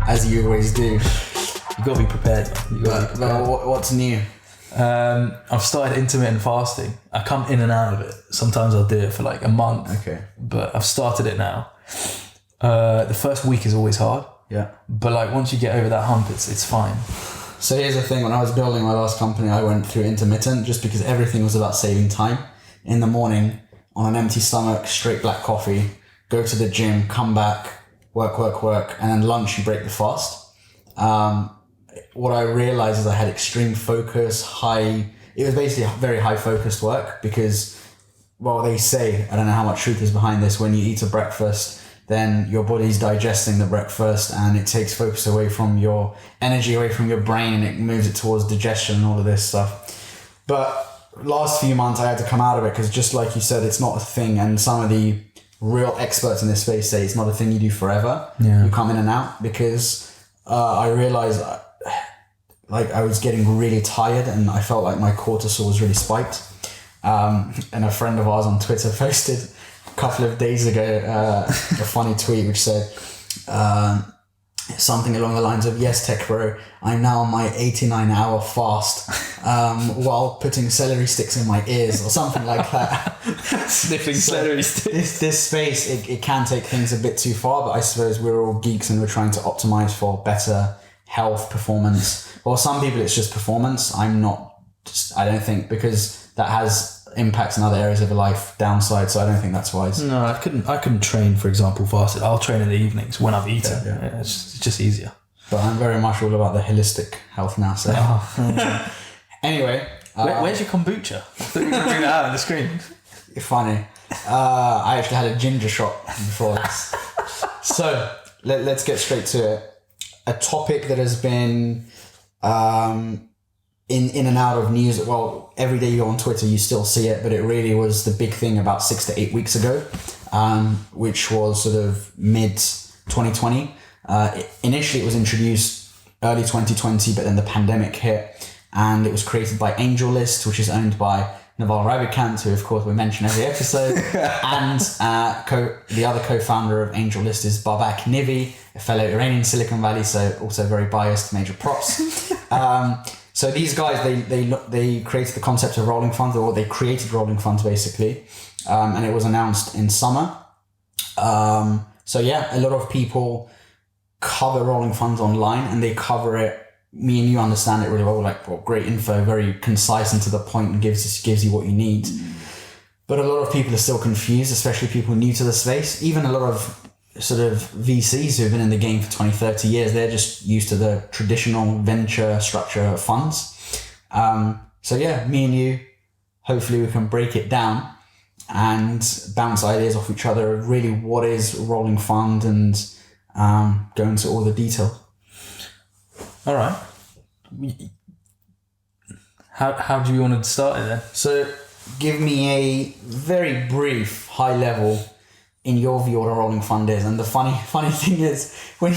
As you always do. You gotta be prepared, man. But what's new? I've started intermittent fasting. I come in and out of it. Sometimes I'll do it for like a month. Okay. But I've started it now. The first week is always hard. Yeah. But like once you get over that hump, it's fine. So here's the thing. When I was building my last company, I went through intermittent just because everything was about saving time. In the morning, on an empty stomach, straight black coffee, go to the gym, come back, work, and then lunch you break the fast. What I realized is I had extreme focus, it was basically very high focused work because, well, they say, I don't know how much truth is behind this, when you eat a breakfast, then your body's digesting the breakfast and it takes focus away from your energy, away from your brain, and it moves it towards digestion and all of this stuff. But last few months I had to come out of it because just like you said, it's not a thing, and some of the real experts in this space say it's not a thing you do forever. Yeah. You come in and out because I realized like I was getting really tired and I felt like my cortisol was really spiked. And a friend of ours on Twitter posted a couple of days ago a funny tweet which said something along the lines of, "Yes, tech bro, I'm now on my 89-hour fast while putting celery sticks in my ears," or something like that. Sniffing celery sticks. This space, it can take things a bit too far, but I suppose we're all geeks and we're trying to optimize for better health, performance. Well, some people it's just performance. I don't think, because that has impacts in other areas of your life, downside, so I don't think that's wise. No, I couldn't train, for example, fasted. I'll train in the evenings when I've eaten. Yeah, it's just easier. But I'm very much all about the holistic health now, so. Anyway. Where's your kombucha? I thought you were going to bring that out on the screen. You're funny. I actually had a ginger shot before this. So, let's get straight to it. A topic that has been in and out of news. Well, every day you go on Twitter, you still see it, but it really was the big thing about 6 to 8 weeks ago, which was sort of mid 2020. Initially, it was introduced early 2020, but then the pandemic hit, and it was created by AngelList, which is owned by Naval Ravikant, who of course we mention every episode, and the other co-founder of AngelList is Babak Nivi, a fellow Iranian Silicon Valley, so also very biased, major props. So these guys, they created the concept of rolling funds, or they created rolling funds basically, and it was announced in summer. So yeah, a lot of people cover rolling funds online, and they cover it. Me and you understand it really well. Great info, very concise and to the point, and gives you what you need. But a lot of people are still confused, especially people new to the space. Even a lot of sort of VCs who've been in the game for 20, 30 years, they're just used to the traditional venture structure of funds. So yeah, me and you, hopefully we can break it down and bounce ideas off each other. Really, what is a rolling fund, and go into all the detail. All right. How do you want to start it then? So give me a very brief, high level, in your view, what a rolling fund is. And the funny thing is, when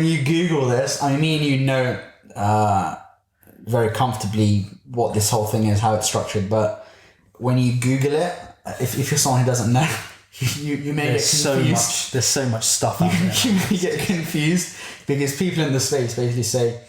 you Google this, I mean, me and you know very comfortably what this whole thing is, how it's structured. But when you Google it, if you're someone who doesn't know, you may get confused. There's so much stuff out there. You may get confused because people in the space basically say,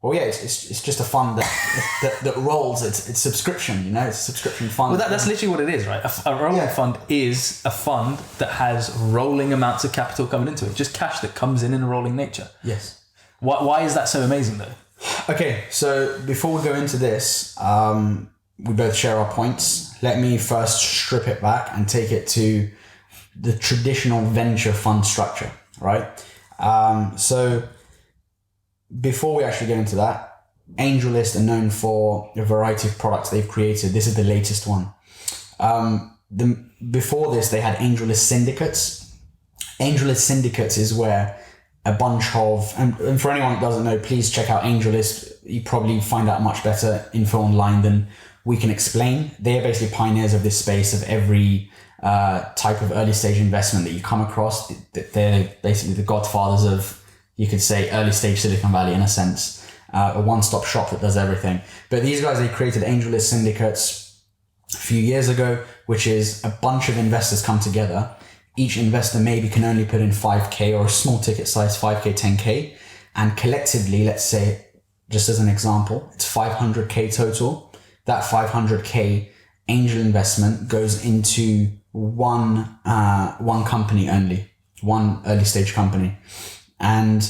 well, yeah, it's just a fund that rolls. It's subscription, it's a subscription fund. Well, that's literally what it is, right? A rolling fund is a fund that has rolling amounts of capital coming into it, just cash that comes in a rolling nature. Yes. Why is that so amazing, though? Okay, so before we go into this, we both share our points. Let me first strip it back and take it to the traditional venture fund structure, right? So before we actually get into that, AngelList are known for a variety of products they've created. This is the latest one. Before this, they had AngelList syndicates. AngelList syndicates is where a bunch of, and for anyone that doesn't know, please check out AngelList. You probably find out much better info online than we can explain. They're basically pioneers of this space of every type of early stage investment that you come across. They're basically the godfathers of, you could say, early stage Silicon Valley in a sense, a one-stop shop that does everything. But these guys, they created AngelList syndicates a few years ago, which is a bunch of investors come together. Each investor maybe can only put in 5K or a small ticket size, 5K, 10K. And collectively, let's say, just as an example, it's 500K total. That 500K angel investment goes into one company only, one early stage company. And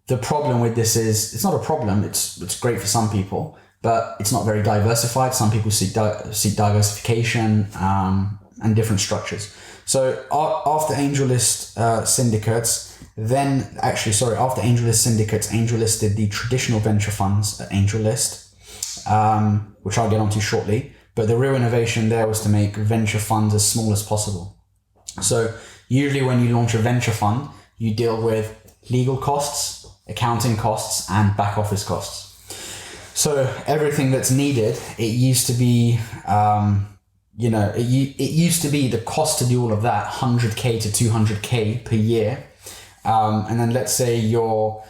the problem with this is, it's not a problem, it's great for some people, but it's not very diversified. Some people seek diversification and different structures. So after AngelList syndicates, after AngelList syndicates, AngelList did the traditional venture funds at AngelList, which I'll get onto shortly. But the real innovation there was to make venture funds as small as possible. So usually when you launch a venture fund, you deal with legal costs, accounting costs, and back office costs. So everything that's needed, it used to be, it used to be the cost to do all of that, 100K to 200K per year. And then let's say you're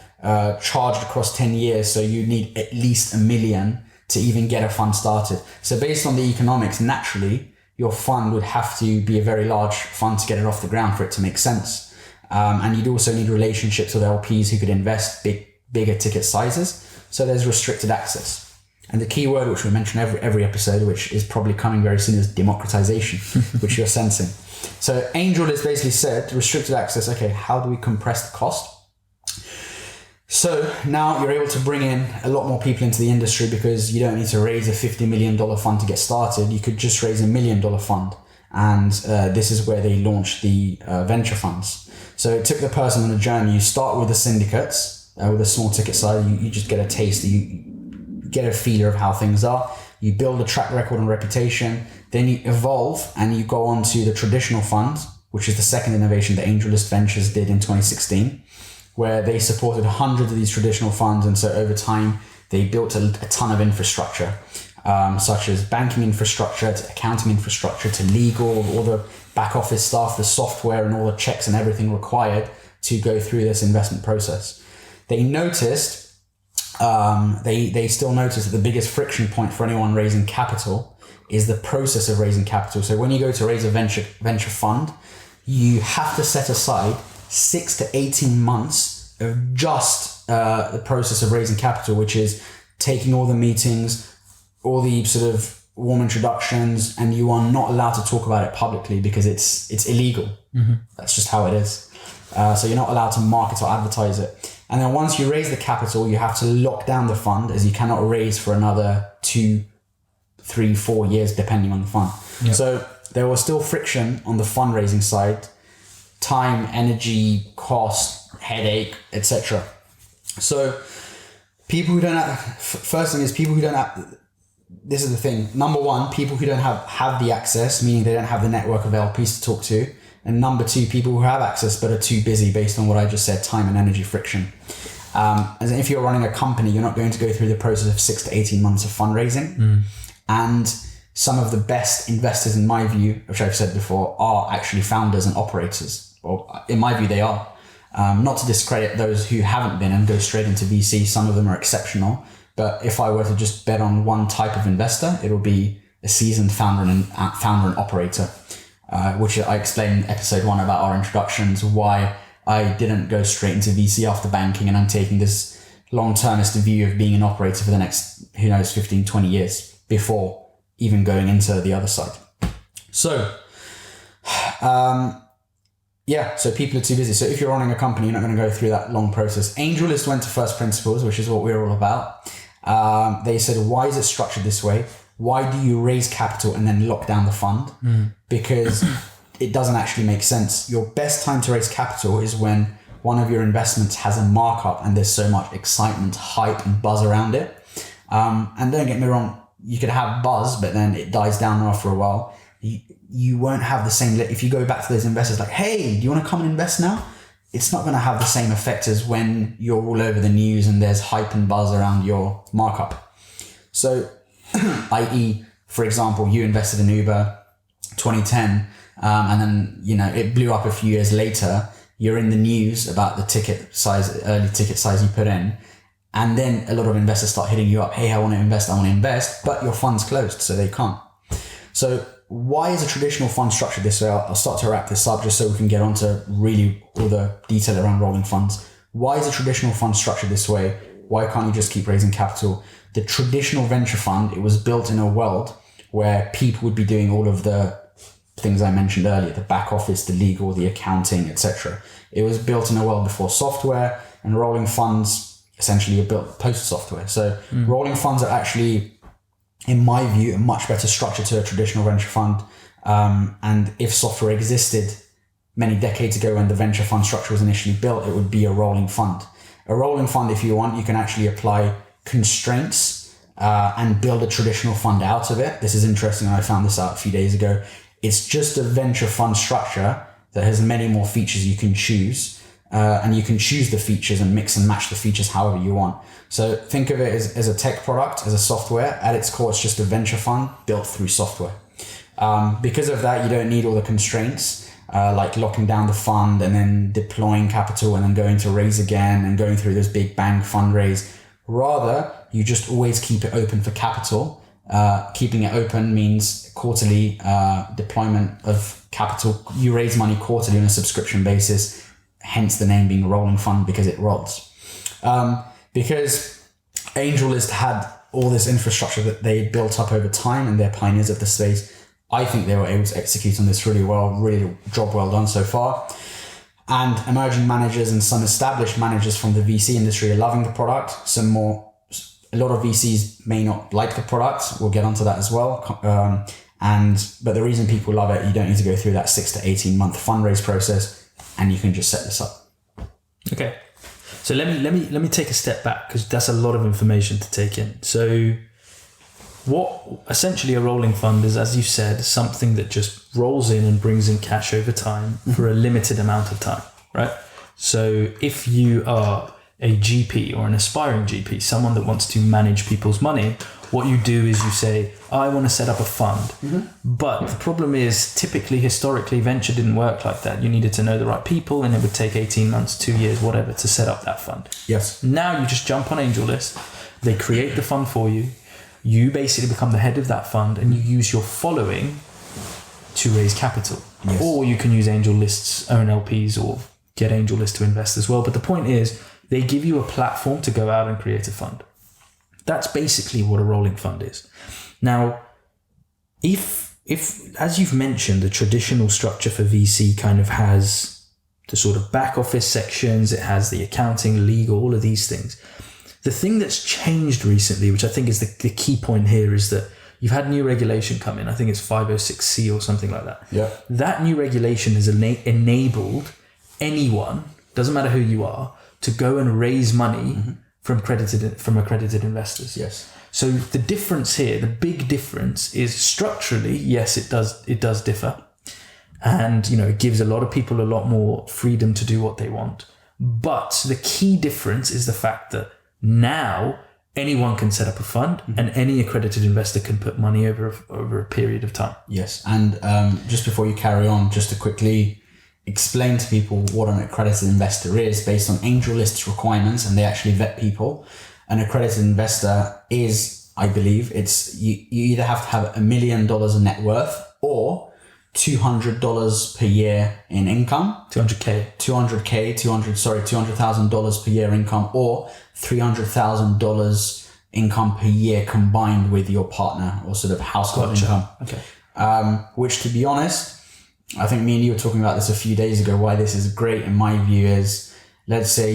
charged across 10 years, so you need at least $1 million to even get a fund started. So based on the economics, naturally, your fund would have to be a very large fund to get it off the ground for it to make sense. And you'd also need relationships with LPs who could invest bigger ticket sizes. So there's restricted access. And the key word, which we mention every episode, which is probably coming very soon, is democratization, which you're sensing. So AngelList basically said, restricted access, okay, how do we compress the cost? So now you're able to bring in a lot more people into the industry because you don't need to raise a $50 million fund to get started. You could just raise $1 million fund. And this is where they launched the venture funds. So it took the person on a journey. You start with the syndicates, with a small ticket size. You just get a taste. You get a feeler of how things are. You build a track record and reputation. Then you evolve and you go on to the traditional fund, which is the second innovation that AngelList Ventures did in 2016, where they supported hundreds of these traditional funds. And so over time, they built a ton of infrastructure, such as banking infrastructure, to accounting infrastructure, to legal, all the back office stuff, the software and all the checks and everything required to go through this investment process. They noticed, they still notice that the biggest friction point for anyone raising capital is the process of raising capital. So when you go to raise a venture fund, you have to set aside 6 to 18 months of just the process of raising capital, which is taking all the meetings, all the sort of warm introductions, and you are not allowed to talk about it publicly because it's illegal. Mm-hmm. That's just how it is. So you're not allowed to market or advertise it. And then once you raise the capital, you have to lock down the fund, as you cannot raise for another 2, 3, 4 years, depending on the fund. Yep. So there was still friction on the fundraising side, time, energy, cost, headache, etc. So people who don't have, first thing is people who don't have, this is the thing. Number one, people who don't have the access, meaning they don't have the network of LPs to talk to. And number two, people who have access but are too busy based on what I just said, time and energy friction. As if you're running a company, you're not going to go through the process of 6 to 18 months of fundraising. Mm. And some of the best investors, in my view, which I've said before, are actually founders and operators. Or in my view, they are. Not to discredit those who haven't been and go straight into VC. Some of them are exceptional. But if I were to just bet on one type of investor, it will be a seasoned founder and operator. Which I explained in episode 1 about our introductions, why I didn't go straight into VC after banking, and I'm taking this long-termist view of being an operator for the next, 15, 20 years before even going into the other side. So, so people are too busy. So if you're running a company, you're not going to go through that long process. AngelList went to first principles, which is what we're all about. They said, why is it structured this way? Why do you raise capital and then lock down the fund? Because it doesn't actually make sense. Your best time to raise capital is when one of your investments has a markup and there's so much excitement, hype, and buzz around it. And don't get me wrong, you could have buzz, but then it dies down after a while. You won't have the same, if you go back to those investors like, hey, do you want to come and invest now? It's not going to have the same effect as when you're all over the news and there's hype and buzz around your markup. So, i.e., for example, you invested in Uber 2010, and then, it blew up a few years later. You're in the news about the early ticket size you put in. And then a lot of investors start hitting you up. Hey, I want to invest, but your fund's closed, so they can't. So why is a traditional fund structured this way? I'll start to wrap this up just so we can get on to really all the detail around rolling funds. Why is a traditional fund structured this way? Why can't you just keep raising capital? The traditional venture fund, it was built in a world where people would be doing all of the things I mentioned earlier, the back office, the legal, the accounting, etc. It was built in a world before software, and rolling funds essentially are built post software. So rolling funds are actually, in my view, a much better structure to a traditional venture fund. And if software existed many decades ago when the venture fund structure was initially built, it would be a rolling fund. A rolling fund, if you want, you can actually apply constraints and build a traditional fund out of it. This is interesting. I found this out a few days ago. It's just a venture fund structure that has many more features you can choose. And you can choose the features and mix and match the features however you want. So think of it as a tech product, as a software. At its core, it's just a venture fund built through software. Because of that, you don't need all the constraints, like locking down the fund and then deploying capital and then going to raise again and going through this big bang fundraise. Rather, you just always keep it open for capital. Keeping it open means quarterly deployment of capital. You raise money quarterly on a subscription basis, hence the name being rolling fund, because it rolls. Because AngelList had all this infrastructure that they had built up over time and they're pioneers of the space, I think they were able to execute on this really well, really job well done so far. And emerging managers and some established managers from the VC industry are loving the product. A lot of VCs may not like the product. We'll get onto that as well. But the reason people love it, you don't need to go through that 6 to 18 month fundraise process, and you can just set this up. Okay. So let me take a step back, because that's a lot of information to take in. So what essentially a rolling fund is, as you said, something that just rolls in and brings in cash over time for a limited amount of time, right? So if you are a GP or an aspiring GP, someone that wants to manage people's money, what you do is you say, I want to set up a fund. But the problem is, typically, historically, venture didn't work like that. You needed to know the right people, and it would take 18 months, 2 years, whatever, to set up that fund. Yes. Now you just jump on AngelList. They create the fund for you. You basically become the head of that fund, and you use your following to raise capital. Yes. Or you can use AngelList's own LPs or get AngelList to invest as well. But the point is, they give you a platform to go out and create a fund. That's basically what a rolling fund is. Now, if as you've mentioned, the traditional structure for VC kind of has the sort of back office sections, it has the accounting, legal, all of these things. The thing that's changed recently, which I think is the key point here, is that you've had new regulation come in. I think it's 506C or something like that. Yeah. That new regulation has enabled anyone, doesn't matter who you are, to go and raise money from accredited investors. Yes. So the difference here, the big difference, is structurally, yes, it does differ, and it gives a lot of people a lot more freedom to do what they want. But the key difference is the fact that now anyone can set up a fund, and any accredited investor can put money over a period of time. Yes, and just before you carry on, just to quickly explain to people what an accredited investor is based on AngelList's requirements, and they actually vet people. An accredited investor is, I believe, you either have to have $1 million in net worth or $200 per year in income. $200,000 per year income, or $300,000 income per year combined with your partner, or sort of household income. Okay. Which, to be honest, I think me and you were talking about this a few days ago. Why this is great in my view is, let's say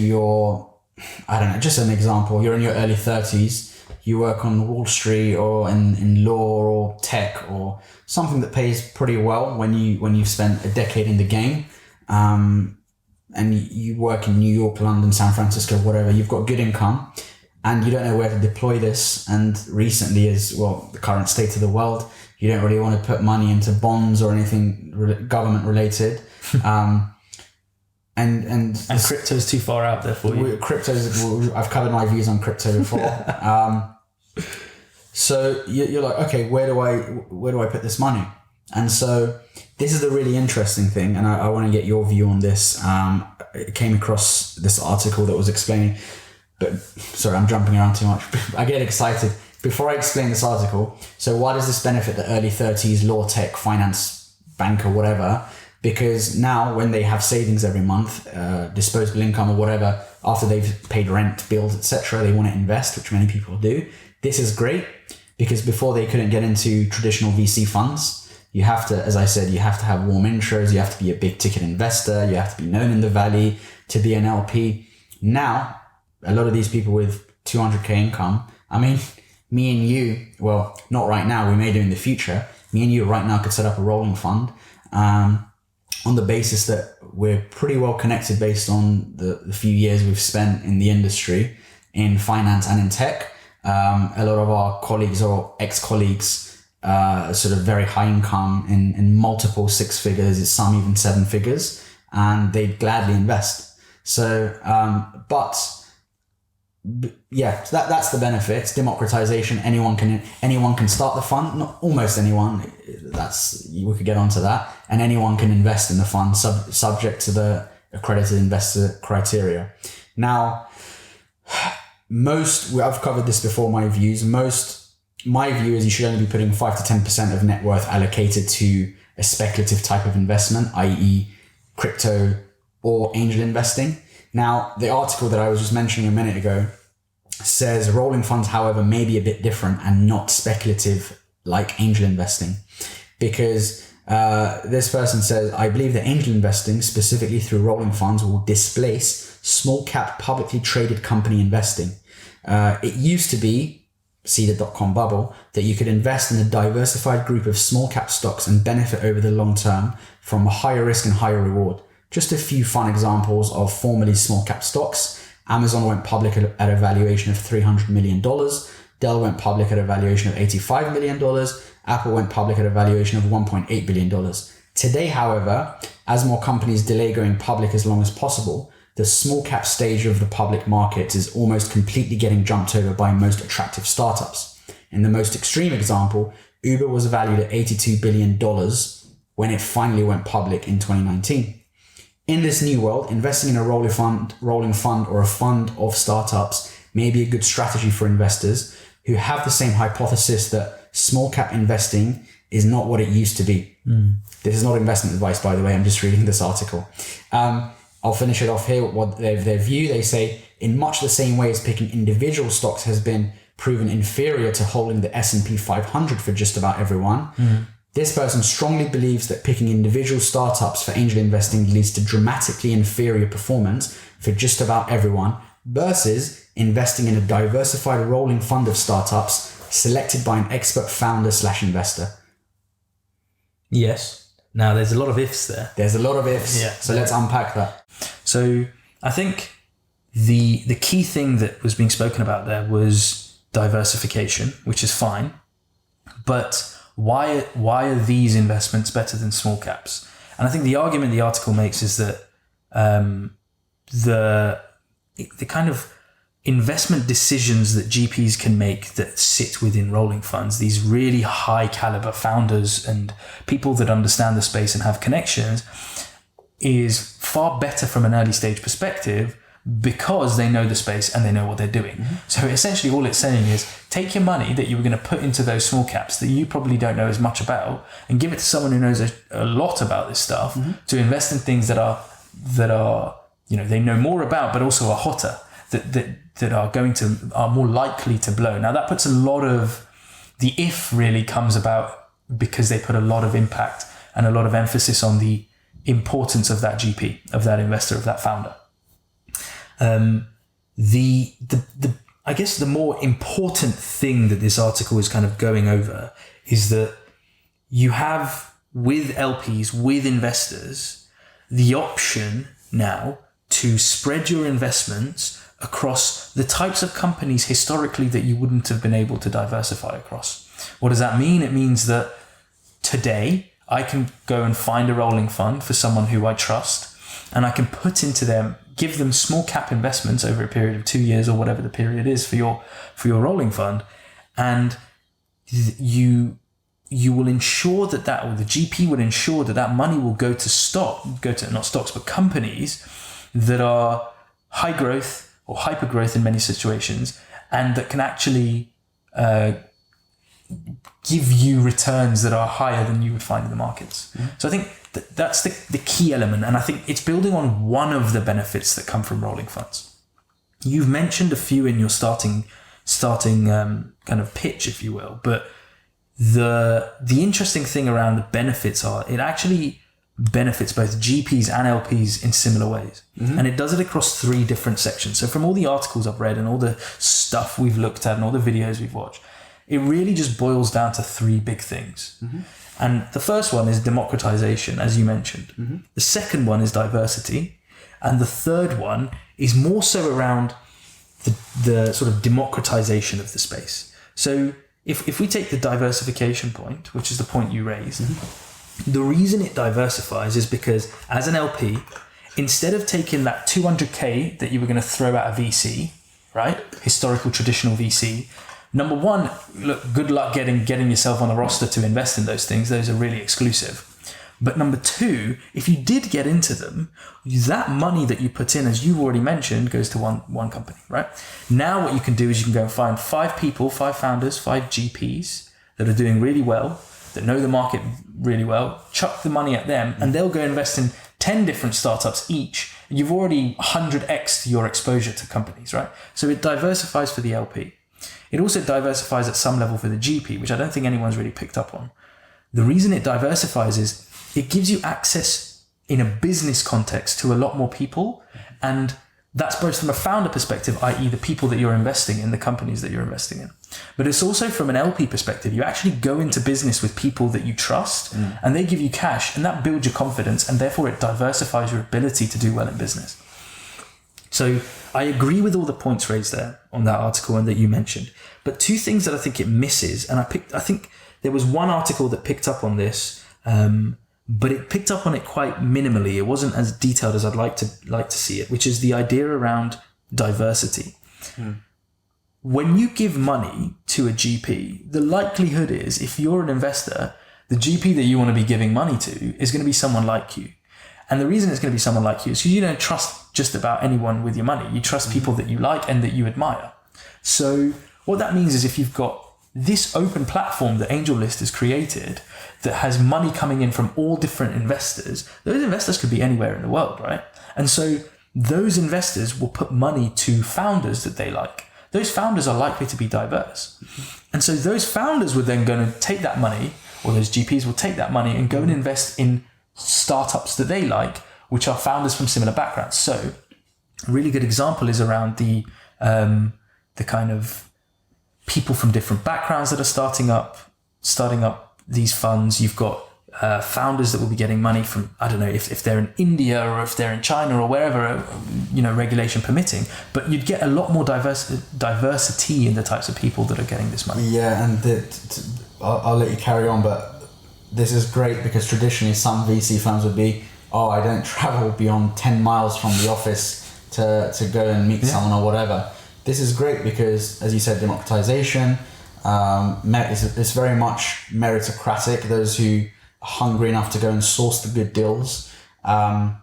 just an example, you're in your early 30s, you work on Wall Street or in law or tech or something that pays pretty well when you've spent a decade in the game, and you work in New York, London, San Francisco, whatever, you've got good income and you don't know where to deploy this. And recently, as well, the current state of the world, you don't really want to put money into bonds or anything government related. And crypto's too far out there for you. I've covered my views on crypto before. So you're like, okay, where do I put this money? And so this is the really interesting thing, and I want to get your view on this. I came across this article that was explaining, but sorry, I'm jumping around too much. I get excited. before I explain this article, so why does this benefit the early 30s law tech, finance, banker, whatever? Because now when they have savings every month, disposable income or whatever, after they've paid rent, bills, etc., they want to invest, which many people do. This is great because before they couldn't get into traditional VC funds. You have to, as I said, you have to have warm intros, you have to be a big ticket investor, you have to be known in the valley to be an LP. Now, a lot of these people with 200k income, I mean, me and you, well, not right now, we may do in the future, me and you right now could set up a rolling fund on the basis that we're pretty well connected based on the few years we've spent in the industry, in finance and in tech. A lot of our colleagues or ex-colleagues sort of very high income in multiple six figures, some even seven figures, and they'd gladly invest. So, yeah, so that's the benefit. Democratization. Anyone can start the fund. Not almost anyone. We could get onto that, and anyone can invest in the fund, subject to the accredited investor criteria. Now, I've covered this before. My view is you should only be putting 5 to 10% of net worth allocated to a speculative type of investment, i.e. crypto or angel investing. Now, the article that I was just mentioning a minute ago says rolling funds, however, may be a bit different and not speculative like angel investing. Because this person says, I believe that angel investing, specifically through rolling funds, will displace small cap publicly traded company investing. It used to be, see the .com bubble, that you could invest in a diversified group of small cap stocks and benefit over the long term from a higher risk and higher reward. Just a few fun examples of formerly small cap stocks. Amazon went public at a valuation of $300 million. Dell went public at a valuation of $85 million. Apple went public at a valuation of $1.8 billion. Today, however, as more companies delay going public as long as possible, the small cap stage of the public markets is almost completely getting jumped over by most attractive startups. In the most extreme example, Uber was valued at $82 billion when it finally went public in 2019. In this new world, investing in a rolling fund or a fund of startups may be a good strategy for investors who have the same hypothesis that small cap investing is not what it used to be. This is not investment advice, by the way. I'm just reading this article. I'll finish it off here. What their view, they say, in much the same way as picking individual stocks has been proven inferior to holding the S&P 500 for just about everyone. This person strongly believes that picking individual startups for angel investing leads to dramatically inferior performance for just about everyone versus investing in a diversified rolling fund of startups selected by an expert founder/investor. Yes. Now, there's a lot of ifs there. There's a lot of ifs. Yeah. So let's unpack that. So I think the key thing that was being spoken about there was diversification, which is fine. But why are these investments better than small caps? And I think the argument the article makes is that the kind of investment decisions that GPs can make that sit within rolling funds, these really high caliber founders and people that understand the space and have connections, is far better from an early stage perspective because they know the space and they know what they're doing. So essentially all it's saying is take your money that you were going to put into those small caps that you probably don't know as much about and give it to someone who knows a lot about this stuff to invest in things that are they know more about but also are hotter, that are more likely to blow. Now that puts a lot of the if really comes about because they put a lot of impact and a lot of emphasis on the importance of that GP, of that investor, of that founder. I guess the more important thing that this article is kind of going over is that you have with LPs, with investors, the option now to spread your investments across the types of companies historically that you wouldn't have been able to diversify across. What does that mean? It means that today I can go and find a rolling fund for someone who I trust, and I can put into them, give them small cap investments over a period of 2 years or whatever the period is for your rolling fund, and you will ensure that or the GP will ensure that money will go to not stocks but companies that are high growth or hyper growth in many situations, and that can actually give you returns that are higher than you would find in the markets. So I think that's the key element, and I think it's building on one of the benefits that come from rolling funds. You've mentioned a few in your starting kind of pitch, if you will, but the interesting thing around the benefits are it actually benefits both GPs and LPs in similar ways. And it does it across 3 different sections. So from all the articles I've read and all the stuff we've looked at and all the videos we've watched, it really just boils down to 3 big things. And the first one is democratization, as you mentioned. The second one is diversity. And the third one is more so around the sort of democratization of the space. So if we take the diversification point, which is the point you raised, the reason it diversifies is because as an LP, instead of taking that 200K that you were going to throw at a VC, right? Historical, traditional VC, number one, look, good luck getting yourself on the roster to invest in those things. Those are really exclusive. But number two, if you did get into them, that money that you put in, as you already mentioned, goes to one company, right? Now what you can do is you can go and find 5 people, 5 founders, 5 GPs that are doing really well, that know the market really well, chuck the money at them, and they'll go invest in 10 different startups each. And you've already 100x'd your exposure to companies, right? So it diversifies for the LP. It also diversifies at some level for the GP, which I don't think anyone's really picked up on. The reason it diversifies is it gives you access in a business context to a lot more people. And that's both from a founder perspective, i.e. the people that you're investing in, the companies that you're investing in. But it's also from an LP perspective. You actually go into business with people that you trust and they give you cash, and that builds your confidence, and therefore it diversifies your ability to do well in business. So I agree with all the points raised there on that article and that you mentioned. But 2 things that I think it misses, and I think there was one article that picked up on this, but it picked up on it quite minimally. It wasn't as detailed as I'd like to see it, which is the idea around diversity. When you give money to a GP, the likelihood is, if you're an investor, the GP that you want to be giving money to is going to be someone like you. And the reason it's going to be someone like you is because you don't trust just about anyone with your money. You trust people that you like and that you admire. So what that means is if you've got this open platform that AngelList has created that has money coming in from all different investors, those investors could be anywhere in the world, right? And so those investors will put money to founders that they like. Those founders are likely to be diverse. And so those founders would then go and take that money, or those GPs will take that money and go and invest in startups that they like, which are founders from similar backgrounds. So a really good example is around the kind of people from different backgrounds that are starting up these funds. You've got founders that will be getting money from, I don't know if they're in India or if they're in China or wherever, regulation permitting, but you'd get a lot more diversity in the types of people that are getting this money. Yeah, and I'll let you carry on, but this is great because traditionally some VC firms would be, I don't travel beyond 10 miles from the office to go and meet someone or whatever. This is great because, as you said, democratization, it's very much meritocratic, those who are hungry enough to go and source the good deals. And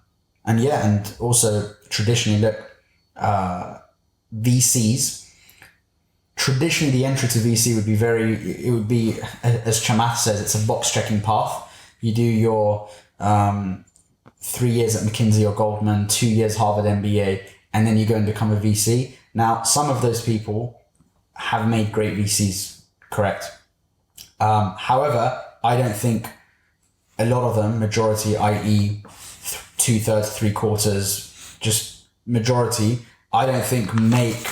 also traditionally, VCs, traditionally the entry to VC would be, as Chamath says, it's a box checking path. You do your 3 years at McKinsey or Goldman, 2 years Harvard MBA, and then you go and become a VC. Now, some of those people have made great VCs, correct? However, I don't think a lot of them, majority, i.e. 2/3, 3/4, just majority, I don't think make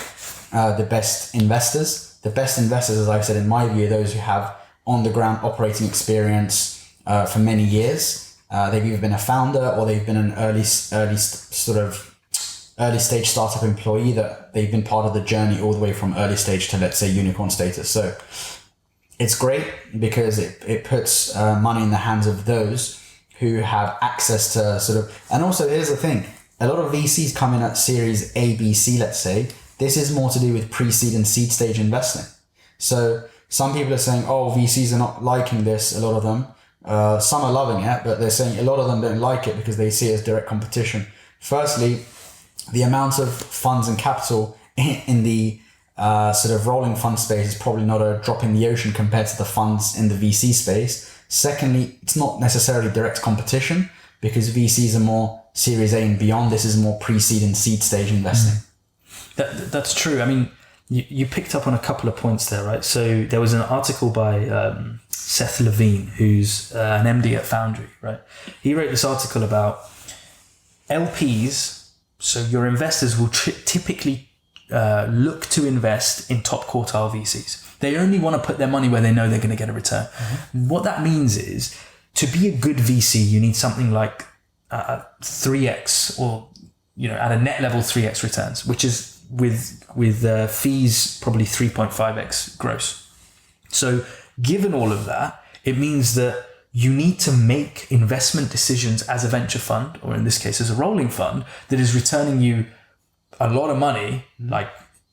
the best investors. The best investors, as I've said, in my view, are those who have on-the-ground operating experience for many years. They've either been a founder or they've been an early stage startup employee that they've been part of the journey all the way from early stage to, let's say, unicorn status. So it's great because it puts money in the hands of those who have access to and also here's the thing, a lot of VCs come in at series A, B, C, let's say. This is more to do with pre-seed and seed stage investing. So some people are saying, VCs are not liking this, a lot of them. Some are loving it, but they're saying a lot of them don't like it because they see it as direct competition. Firstly, the amount of funds and capital in the sort of rolling fund space is probably not a drop in the ocean compared to the funds in the VC space. Secondly, it's not necessarily direct competition because VCs are more Series A and beyond. This is more pre-seed and seed stage investing. That's true. I mean, you picked up on a couple of points there, right? So there was an article by Seth Levine, who's an MD at Foundry, right? He wrote this article about LPs. So your investors will typically look to invest in top quartile VCs. They only want to put their money where they know they're going to get a return. What that means is, to be a good VC, you need something like 3x, or at a net level 3x returns, which is with fees probably 3.5x gross. So given all of that, it means that you need to make investment decisions as a venture fund, or in this case as a rolling fund, that is returning you a lot of money, like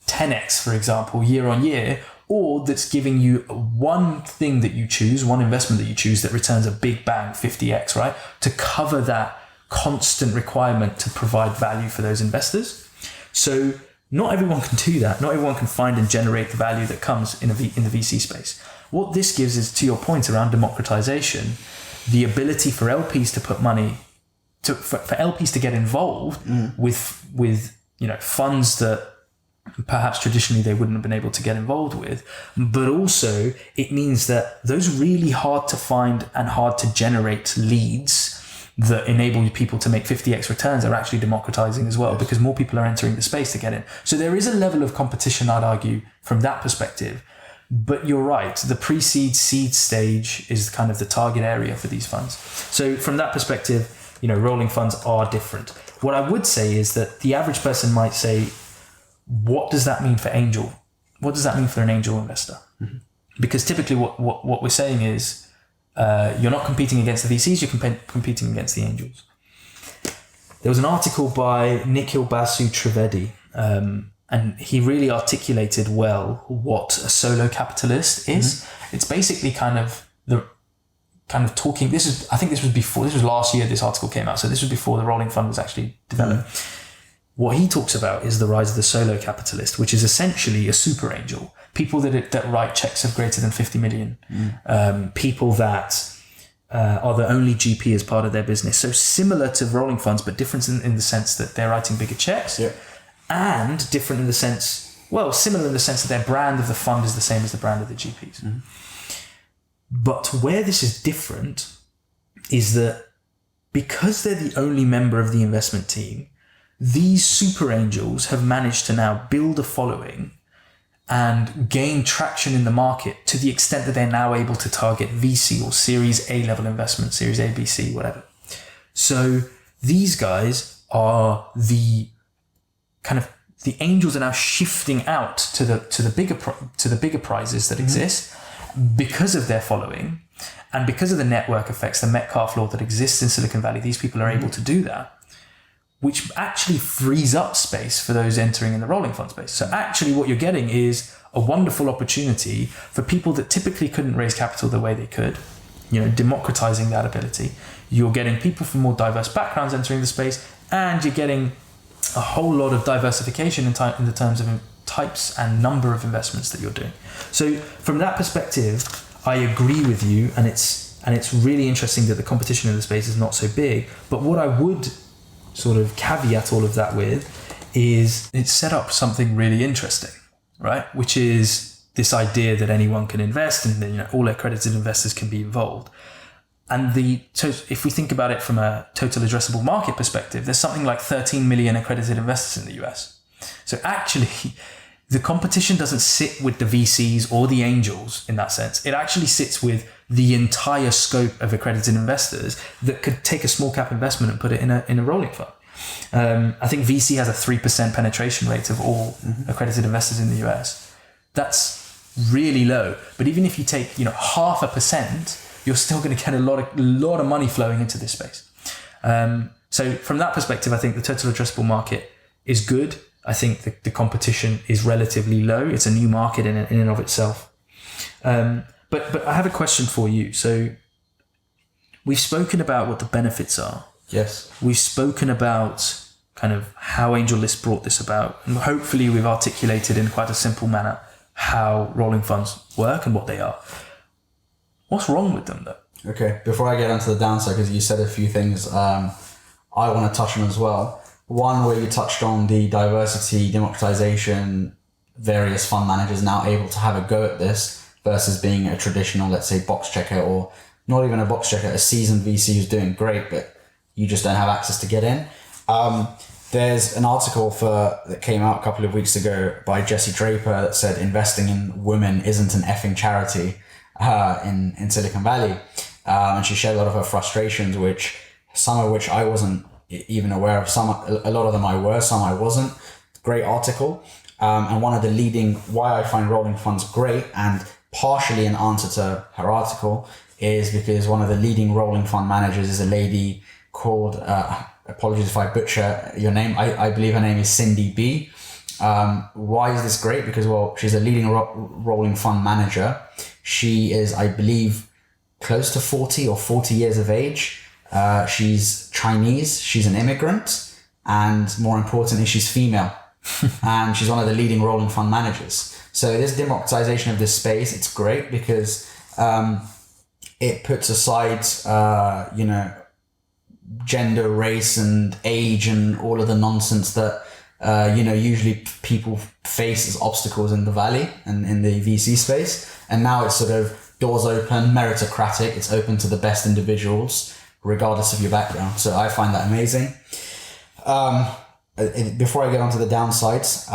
10x, for example, year on year, or that's giving you one thing that you choose, one investment that you choose that returns a big bang, 50x, right? To cover that constant requirement to provide value for those investors. So not everyone can do that. Not everyone can find and generate the value that comes in the VC space. What this gives is, to your point around democratization, the ability for LPs to put money, for LPs to get involved with funds that perhaps traditionally they wouldn't have been able to get involved with. But also it means that those really hard to find and hard to generate leads that enable people to make 50x returns are actually democratizing as well, because more people are entering the space to get in. So there is a level of competition, I'd argue, from that perspective. But you're right, the pre-seed seed stage is kind of the target area for these funds. So from that perspective, rolling funds are different. What I would say is that the average person might say, what does that mean for angel? What does that mean for an angel investor? Mm-hmm. Because typically what we're saying is, you're not competing against the VCs, you're competing against the angels. There was an article by Nikhil Basu Trivedi, and he really articulated well what a solo capitalist is. Mm-hmm. It's basically kind of talking. I think this was last year this article came out, so this was before the rolling fund was actually developed. Mm-hmm. What he talks about is the rise of the solo capitalist, which is essentially a super angel. People that write checks of greater than 50 million. People that are the only GP as part of their business. So similar to rolling funds, but different in the sense that they're writing bigger checks. Yeah. And different in the sense, similar in the sense that their brand of the fund is the same as the brand of the GPs. Mm. But where this is different is that because they're the only member of the investment team, these super angels have managed to now build a following and gain traction in the market to the extent that they're now able to target VC or Series A level investment, Series A, B, C, whatever. So these guys are the angels are now shifting out to the bigger prizes that exist because of their following and because of the network effects, the Metcalfe law that exists in Silicon Valley. These people are able to do that, which actually frees up space for those entering in the rolling fund space. So actually what you're getting is a wonderful opportunity for people that typically couldn't raise capital the way they could, democratizing that ability. You're getting people from more diverse backgrounds entering the space, and you're getting a whole lot of diversification in the terms of types and number of investments that you're doing. So from that perspective, I agree with you, and it's really interesting that the competition in the space is not so big. But what I would sort of caveat all of that with is it's set up something really interesting, right? Which is this idea that anyone can invest and all accredited investors can be involved. And if we think about it from a total addressable market perspective, there's something like 13 million accredited investors in the US. So actually, the competition doesn't sit with the VCs or the angels in that sense. It actually sits with the entire scope of accredited investors that could take a small cap investment and put it in a rolling fund. I think VC has a 3% penetration rate of all accredited investors in the US. That's really low. But even if you take 0.5%, you're still going to get a lot of money flowing into this space. So from that perspective, I think the total addressable market is good. I think the competition is relatively low. It's a new market in and of itself. But I have a question for you. So we've spoken about what the benefits are. Yes. We've spoken about kind of how AngelList brought this about. And hopefully we've articulated in quite a simple manner how rolling funds work and what they are. What's wrong with them though? Okay, before I get onto the downside, because you said a few things I want to touch on as well. One, where you touched on the diversity, democratization, various fund managers now able to have a go at this versus being a traditional, let's say, box checker, or not even a box checker, a seasoned VC who's doing great, but you just don't have access to get in. There's an article that came out a couple of weeks ago by Jesse Draper that said investing in women isn't an effing charity in Silicon Valley. And she shared a lot of her frustrations, some of which I wasn't even aware of. A lot of them I were, some I wasn't. Great article. And one of the why I find rolling funds great, and partially an answer to her article, is because one of the leading rolling fund managers is a lady called, apologies if I butcher your name, I believe her name is Cindy B. Why is this great? Because, well, she's a leading rolling fund manager. She is, I believe, close to 40 or 40 years of age. She's Chinese, she's an immigrant, and more importantly, she's female. And she's one of the leading rolling fund managers. So this democratization of this space, it's great because it puts aside, gender, race, and age, and all of the nonsense that usually people face as obstacles in the valley and in the VC space. And now it's sort of doors open, meritocratic. It's open to the best individuals, regardless of your background. So I find that amazing. Before I get onto the downsides,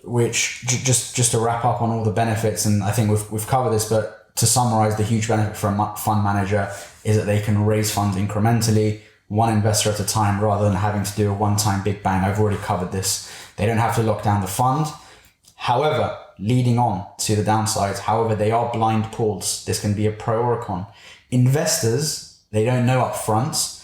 which just to wrap up on all the benefits, and I think we've covered this, but to summarize, the huge benefit for a fund manager is that they can raise funds incrementally, one investor at a time, rather than having to do a one-time big bang. I've already covered this. They don't have to lock down the fund. However, leading on to the downsides, they are blind pools. This can be a pro or a con. Investors, they don't know up front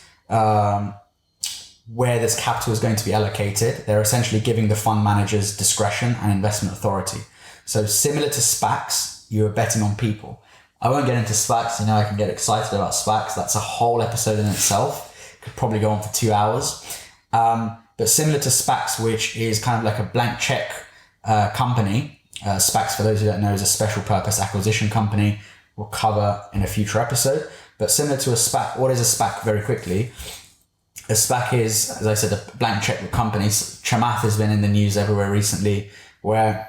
where this capital is going to be allocated. They're essentially giving the fund managers discretion and investment authority. So similar to SPACs, you're betting on people. I won't get into SPACs. I can get excited about SPACs. That's a whole episode in itself. Could probably go on for 2 hours. But similar to SPACs, which is kind of like a blank check company. SPACs, for those who don't know, is a special purpose acquisition company. We'll cover in a future episode. But similar to a SPAC, what is a SPAC very quickly? A SPAC is, as I said, a blank check with companies. Chamath has been in the news everywhere recently, where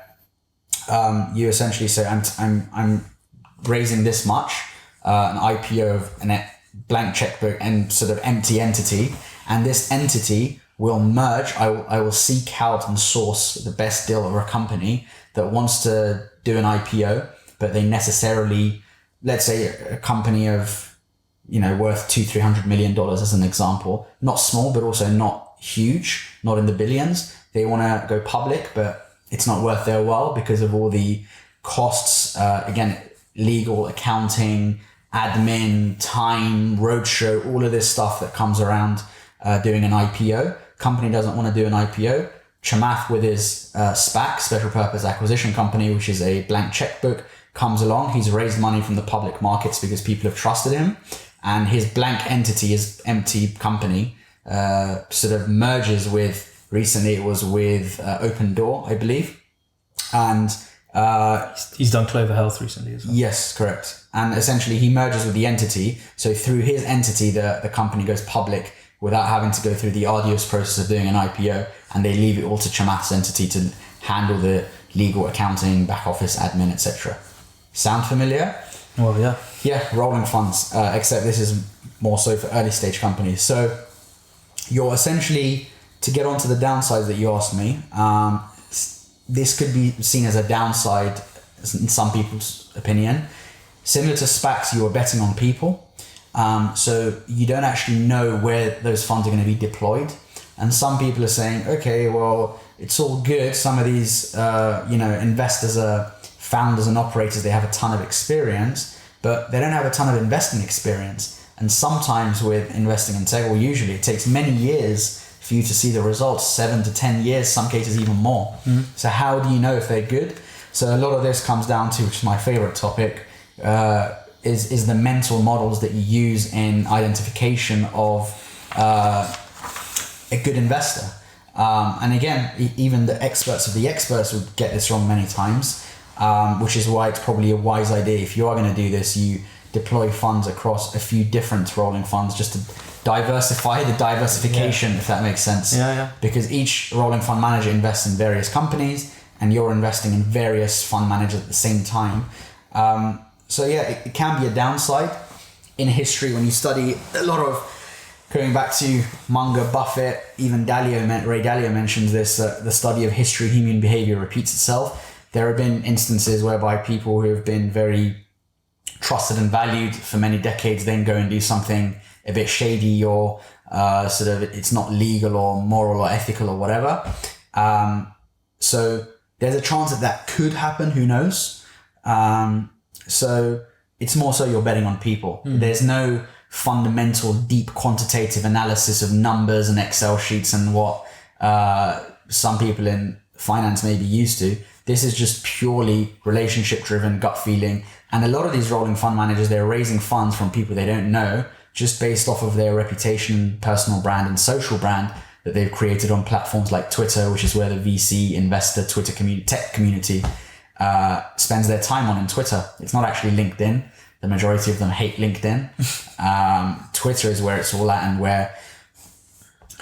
you essentially say, I'm raising this much, an IPO of a blank checkbook and sort of empty entity, and this entity will merge. I will seek out and source the best deal of a company that wants to do an IPO, but they necessarily, let's say a company of, worth $200-300 million as an example, not small, but also not huge, not in the billions. They want to go public, but it's not worth their while because of all the costs, again, legal, accounting, admin, time, roadshow, all of this stuff that comes around doing an IPO. Company doesn't want to do an IPO. Chamath with his SPAC, special purpose acquisition company, which is a blank checkbook, comes along. He's raised money from the public markets because people have trusted him. And his blank entity, his empty company, sort of merges with, recently it was with Open Door, I believe. And he's done Clover Health recently as well. Yes, correct. And essentially he merges with the entity. So through his entity, the company goes public without having to go through the arduous process of doing an IPO. And they leave it all to Chamath's entity to handle the legal, accounting, back office, admin, etc. Sound familiar? Well, yeah. Yeah, rolling funds, except this is more so for early stage companies. So you're essentially, to get onto the downsides that you asked me, this could be seen as a downside in some people's opinion. Similar to SPACs, you are betting on people. So you don't actually know where those funds are going to be deployed. And some people are saying, okay, well, it's all good. Some of these, investors are founders and operators. They have a ton of experience, but they don't have a ton of investing experience. And sometimes with investing in tech, well, usually it takes many years for you to see the results, 7 to 10 years, some cases even more. Mm-hmm. So how do you know if they're good? So a lot of this comes down to, which is my favorite topic, is the mental models that you use in identification of a good investor. And again, even the experts of the experts would get this wrong many times, which is why it's probably a wise idea. If you are going to do this, you deploy funds across a few different rolling funds just to diversify the diversification, if that makes sense. Yeah. Because each rolling fund manager invests in various companies and you're investing in various fund managers at the same time. So yeah, it can be a downside. In history, when you study a lot of, going back to Munger, Buffett, even Ray Dalio mentions this, the study of history, human behavior repeats itself. There have been instances whereby people who have been very trusted and valued for many decades then go and do something a bit shady or sort of it's not legal or moral or ethical or whatever. So there's a chance that could happen, who knows? So it's more so you're betting on people. There's no fundamental, deep quantitative analysis of numbers and Excel sheets and what some people in finance may be used to. This is just purely relationship-driven, gut feeling. And a lot of these rolling fund managers, they're raising funds from people they don't know, just based off of their reputation, personal brand, and social brand that they've created on platforms like Twitter, which is where the VC investor Twitter tech community spends their time on in Twitter. It's not actually LinkedIn. The majority of them hate LinkedIn. Twitter is where it's all at, and where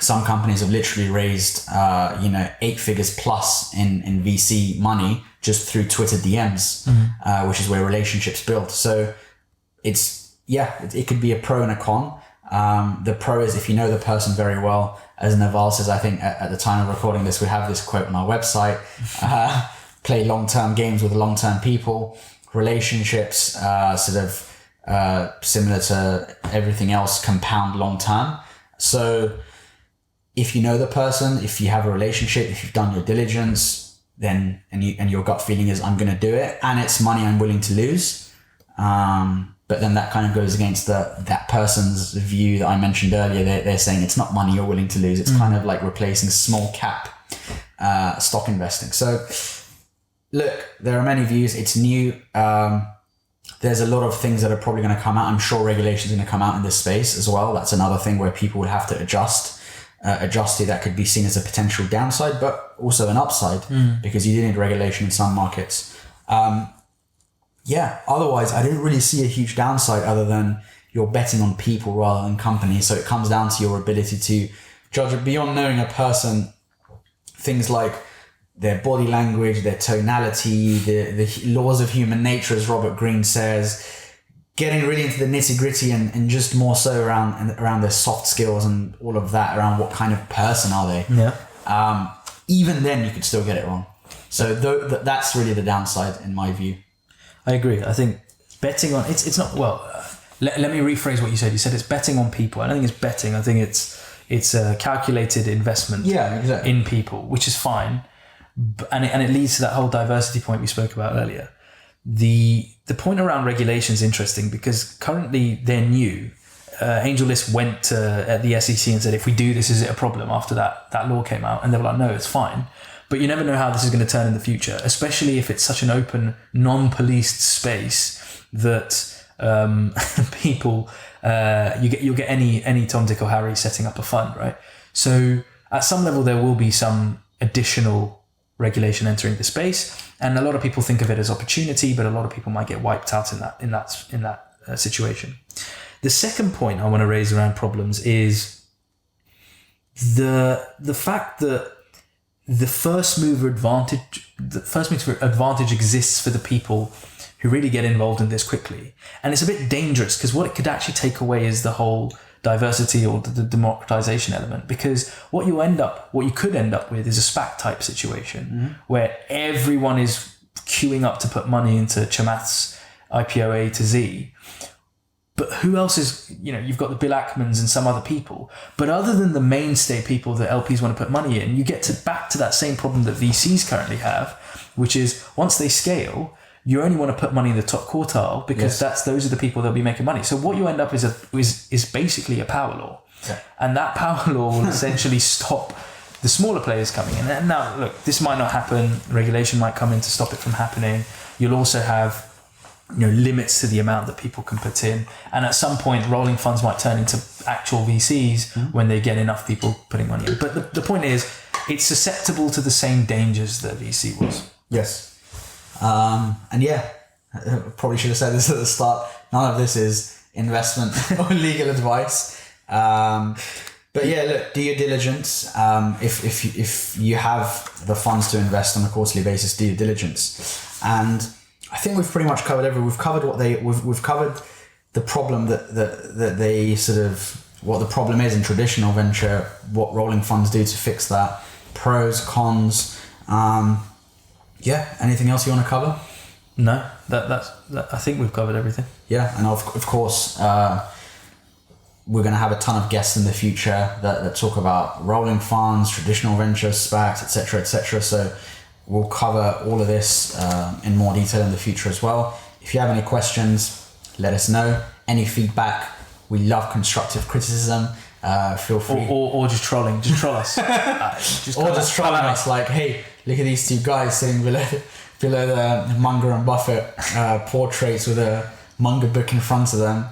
some companies have literally raised 8 figures plus in VC money just through Twitter DMs, which is where relationships build. So it could be a pro and a con. The pro is if you know the person very well. As Naval says, I think at the time of recording this, we have this quote on our website, play long-term games with long-term people. Relationships similar to everything else, compound long-term. So if you know the person, if you have a relationship, if you've done your diligence, then and your gut feeling is I'm going to do it and it's money I'm willing to lose. But then that kind of goes against that person's view that I mentioned earlier. They're saying it's not money you're willing to lose. It's kind of like replacing small cap stock investing. So look, there are many views. It's new. There's a lot of things that are probably going to come out. I'm sure regulations are going to come out in this space as well. That's another thing where people would have to adjust to. That could be seen as a potential downside, but also an upside because you do need regulation in some markets. Otherwise, I didn't really see a huge downside other than you're betting on people rather than companies. So it comes down to your ability to judge beyond knowing a person, things like their body language, their tonality, the laws of human nature, as Robert Greene says, getting really into the nitty gritty and just more so around their soft skills and all of that, around what kind of person are they. Yeah. Even then you could still get it wrong. So that's really the downside in my view. I agree. I think betting on it's not let me rephrase what you said. You said it's betting on people. I don't think it's betting. I think it's a calculated investment in people, which is fine. And it leads to that whole diversity point we spoke about earlier. The point around regulation is interesting because currently they're new. AngelList went at the SEC and said, if we do this, is it a problem? After that law came out, and they were like, no, it's fine. But you never know how this is going to turn in the future, especially if it's such an open, non-policed space that people you'll get any Tom, Dick or Harry setting up a fund, right? So at some level there will be some additional regulation entering the space, and a lot of people think of it as opportunity, but a lot of people might get wiped out in that situation. The second point I want to raise around problems is the fact that the first mover advantage exists for the people who really get involved in this quickly, and it's a bit dangerous because what it could actually take away is the whole diversity or the democratization element, because what you could end up with is a SPAC type situation where everyone is queuing up to put money into Chamath's IPO A to Z. But who else is, you've got the Bill Ackmans and some other people. But other than the mainstay people that LPs want to put money in, you get back to that same problem that VCs currently have, which is once they scale, you only want to put money in the top quartile because those are the people that'll be making money. So what you end up is basically a power law. Yeah. And that power law will essentially stop the smaller players coming in. And now, look, this might not happen. Regulation might come in to stop it from happening. You'll also have limits to the amount that people can put in, and at some point rolling funds might turn into actual VCs when they get enough people putting money in. But the point is, it's susceptible to the same dangers that VC was. Yes. And yeah, I probably should have said this at the start. None of this is investment or legal advice. But yeah, look, do your diligence. If you have the funds to invest on a quarterly basis, do your diligence. And I think we've pretty much covered everything. We've covered we've covered the problem that they sort of, what the problem is in traditional venture, what rolling funds do to fix that, pros, cons. Yeah, anything else you want to cover? No, that's I think we've covered everything. Yeah, and of course, we're going to have a ton of guests in the future that talk about rolling funds, traditional ventures, SPACs, etc., etc. So we'll cover all of this in more detail in the future as well. If you have any questions, let us know. Any feedback, we love constructive criticism. Feel free. Or just trolling. Just troll us. Just trolling us like, hey, look at these two guys sitting below the Munger and Buffett portraits with a Munger book in front of them.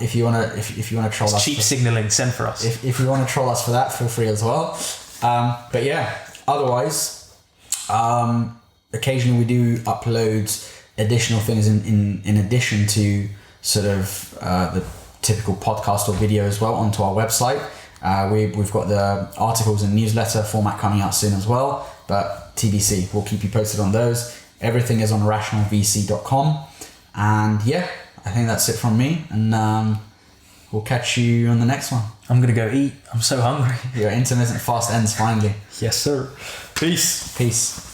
If you wanna troll us, cheap signaling. Send for us. If you want to troll us for that, feel free as well. But yeah, otherwise, occasionally we do upload additional things in addition to sort of the typical podcast or video as well onto our website. We've got the articles and newsletter format coming out soon as well, but TBC, we'll keep you posted on those. Everything is on rationalvc.com. And yeah, I think that's it from me, and we'll catch you on the next one. I'm gonna go eat. I'm so hungry. Your intermittent fast ends finally. Yes, sir. Peace. Peace.